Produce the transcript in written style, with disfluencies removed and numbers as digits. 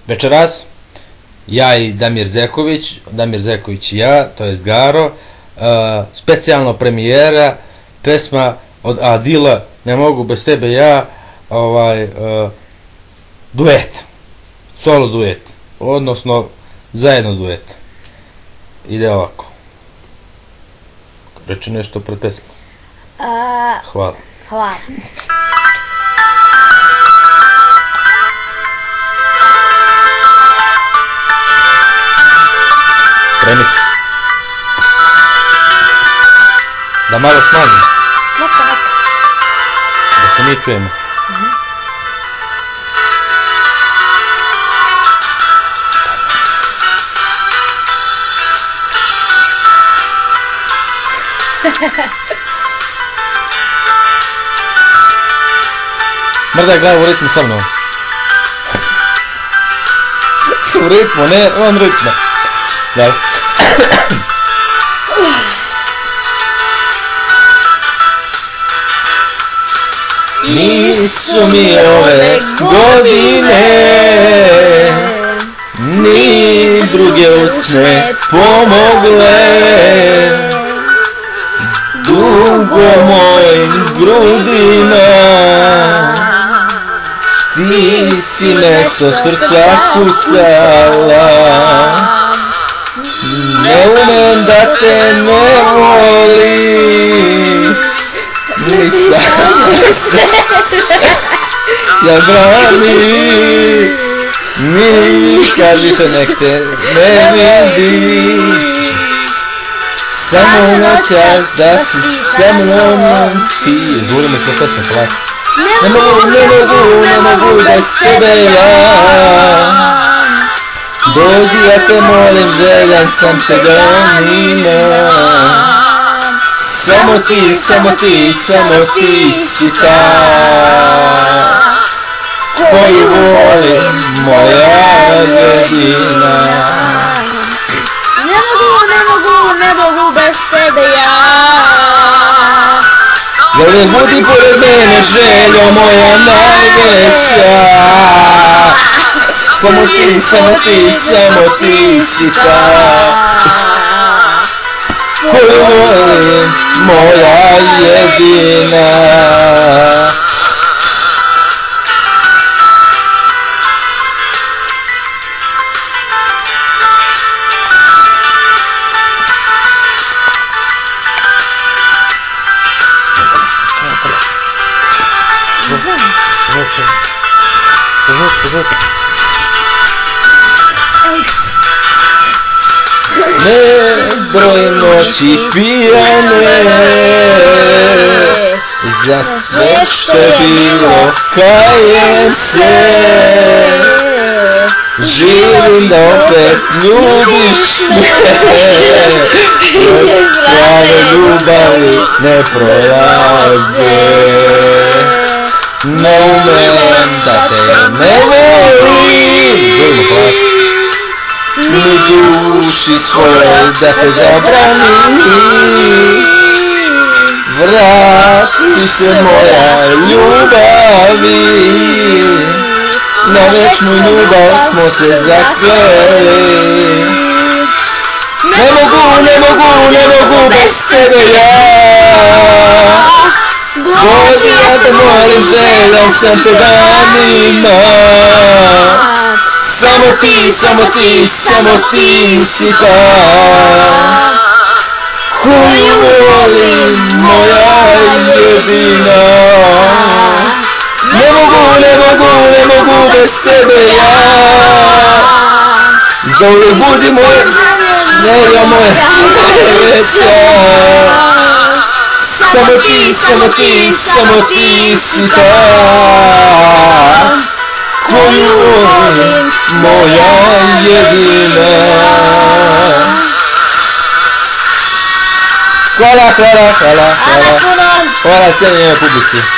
Večeras, ja i Damir Zeković i ja, to jest Garo, specijalno premijera, pesma od Adila, Ne mogu bez tebe ja, duet, solo duet, odnosno zajedno duet. Ide ovako. Reči nešto pred pesmu. Hvala. Hvala. Spremi se. Da malo smanjim. Neka. Da se mi čujemo. Mrdaj glavu u ritmu sa mnom. U ritmu, ne on ritma. Daj. Nisu mi ove godine ni druge usne pomogle, dugo mojih grudina ti si meso srca kucala. Ne umem da te ne volim, ni sam sebe ja branim, nikad više nek te ne vidim, samo noćas da si sa mnom ti. Zvurim me kompletno plati. Ne mogu bez tebe ja, dođi ja te molim, željan sam te danima. Samo ti si ta koju volim, moja jedina. Ne mogu bez tebe ja. Uvijek budi pored mene, željo moja najveća. Samo ti si ta koju volim, moja jedina. Ne brojim noći pijane za sve što je bilo, kajem se. Želim da opet ljubiš me, jer prave ljubavi ne prolaze. Ne umem da te ne volim, ni duši svojoj da te zabranim. Vrati se moja ljubavi, na večnu ljubav smo se zakleli. Ne mogu bez tebe ja, dođi ja te molim, željan sam te danima. Samo ti si ta koju volim, moja jedina. Ne mogu bez tebe ja, zauvijek budi moja, želja moja najveća. Samo ti si ta koju volim, moja jedina. Hvala cijenjenoj publici.